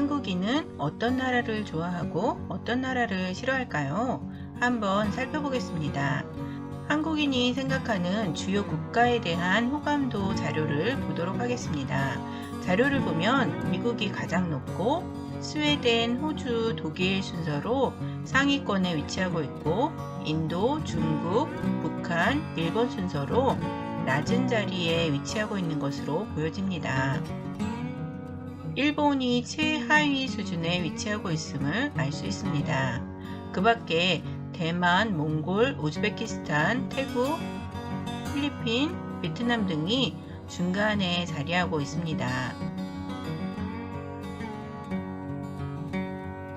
한국인은 어떤 나라를 좋아하고 어떤 나라를 싫어할까요? 한번 살펴보겠습니다. 한국인이 생각하는 주요 국가에 대한 호감도 자료를 보도록 하겠습니다. 자료를 보면 미국이 가장 높고 스웨덴, 호주, 독일 순서로 상위권에 위치하고 있고 인도, 중국, 북한, 일본 순서로 낮은 자리에 위치하고 있는 것으로 보여집니다. 일본이 최하위 수준에 위치하고 있음을 알 수 있습니다. 그 밖에 대만, 몽골, 우즈베키스탄, 태국, 필리핀, 베트남 등이 중간에 자리하고 있습니다.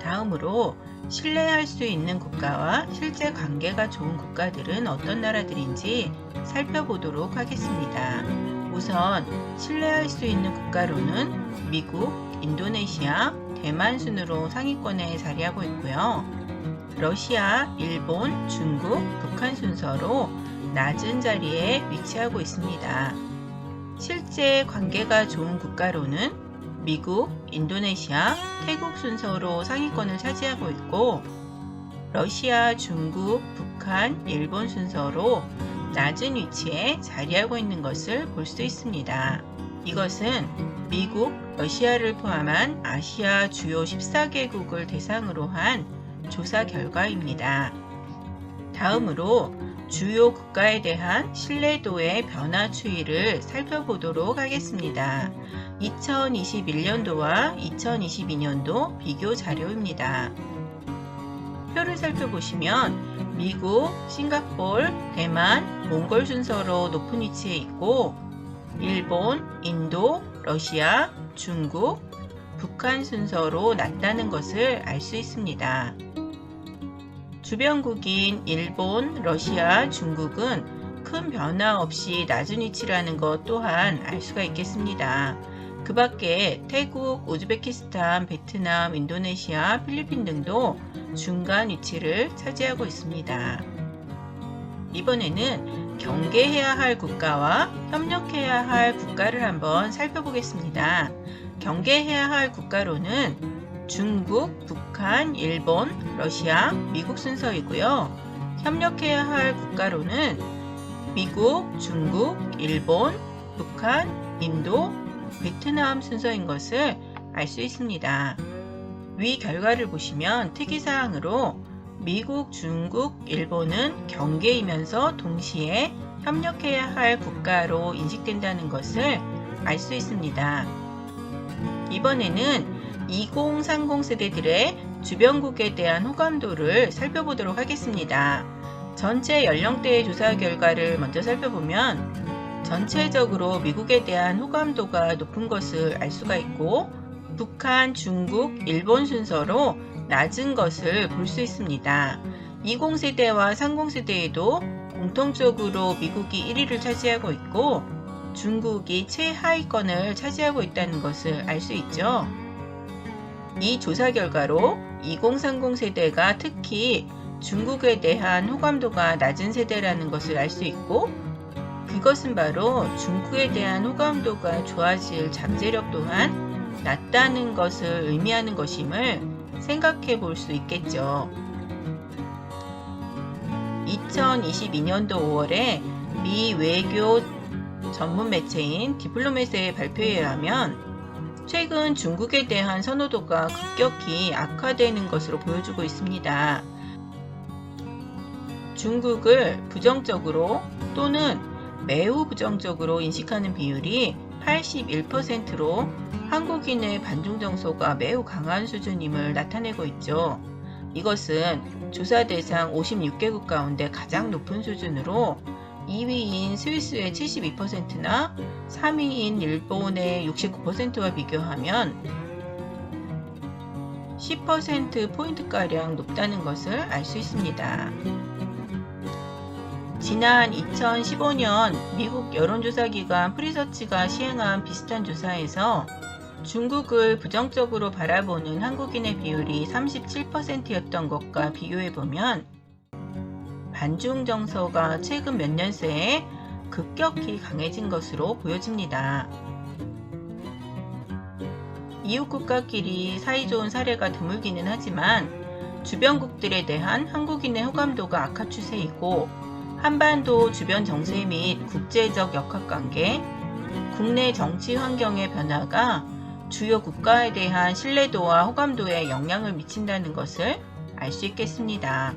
다음으로 신뢰할 수 있는 국가와 실제 관계가 좋은 국가들은 어떤 나라들인지 살펴보도록 하겠습니다. 우선 신뢰할 수 있는 국가로는 미국, 인도네시아, 대만 순으로 상위권에 자리하고 있고요. 러시아, 일본, 중국, 북한 순서로 낮은 자리에 위치하고 있습니다. 실제 관계가 좋은 국가로는 미국, 인도네시아, 태국 순서로 상위권을 차지하고 있고 러시아, 중국, 북한, 일본 순서로 낮은 위치에 자리하고 있는 것을 볼 수 있습니다. 이것은 미국, 러시아를 포함한 아시아 주요 14개국을 대상으로 한 조사 결과입니다. 다음으로 주요 국가에 대한 신뢰도의 변화 추이를 살펴보도록 하겠습니다. 2021년도와 2022년도 비교 자료입니다. 표를 살펴보시면 미국, 싱가포르, 대만, 몽골 순서로 높은 위치에 있고 일본, 인도, 러시아, 중국, 북한 순서로 낮다는 것을 알 수 있습니다. 주변국인 일본, 러시아, 중국은 큰 변화 없이 낮은 위치라는 것 또한 알 수가 있겠습니다. 그 밖에 태국, 우즈베키스탄, 베트남, 인도네시아, 필리핀 등도 중간 위치를 차지하고 있습니다. 이번에는 경계해야 할 국가와 협력해야 할 국가를 한번 살펴보겠습니다. 경계해야 할 국가로는 중국, 북한, 일본, 러시아, 미국 순서이고요. 협력해야 할 국가로는 미국, 중국, 일본, 북한, 인도, 베트남 순서인 것을 알 수 있습니다. 위 결과를 보시면 특이사항으로 미국, 중국, 일본은 경계이면서 동시에 협력해야 할 국가로 인식된다는 것을 알 수 있습니다. 이번에는 2030 세대들의 주변국에 대한 호감도를 살펴보도록 하겠습니다. 전체 연령대의 조사 결과를 먼저 살펴보면 전체적으로 미국에 대한 호감도가 높은 것을 알 수가 있고 북한, 중국, 일본 순서로 낮은 것을 볼 수 있습니다. 20세대와 30세대에도 공통적으로 미국이 1위를 차지하고 있고 중국이 최하위권을 차지하고 있다는 것을 알 수 있죠. 이 조사 결과로 2030 세대가 특히 중국에 대한 호감도가 낮은 세대라는 것을 알 수 있고 그것은 바로 중국에 대한 호감도가 좋아질 잠재력 또한 낮다는 것을 의미하는 것임을 생각해 볼 수 있겠죠. 2022년도 5월에 미 외교 전문 매체인 디플로맷의 발표에 의하면 최근 중국에 대한 선호도가 급격히 악화되는 것으로 보여주고 있습니다. 중국을 부정적으로 또는 매우 부정적으로 인식하는 비율이 81%로 한국인의 반중 정서가 매우 강한 수준임을 나타내고 있죠. 이것은 조사 대상 56개국 가운데 가장 높은 수준으로 2위인 스위스의 72%나 3위인 일본의 69%와 비교하면 10%포인트가량 높다는 것을 알 수 있습니다. 지난 2015년 미국 여론조사기관 프리서치가 시행한 비슷한 조사에서 중국을 부정적으로 바라보는 한국인의 비율이 37%였던 것과 비교해보면 반중 정서가 최근 몇 년 새에 급격히 강해진 것으로 보여집니다. 이웃 국가끼리 사이좋은 사례가 드물기는 하지만 주변국들에 대한 한국인의 호감도가 악화 추세이고 한반도 주변 정세 및 국제적 역학관계, 국내 정치 환경의 변화가 주요 국가에 대한 신뢰도와 호감도에 영향을 미친다는 것을 알 수 있겠습니다.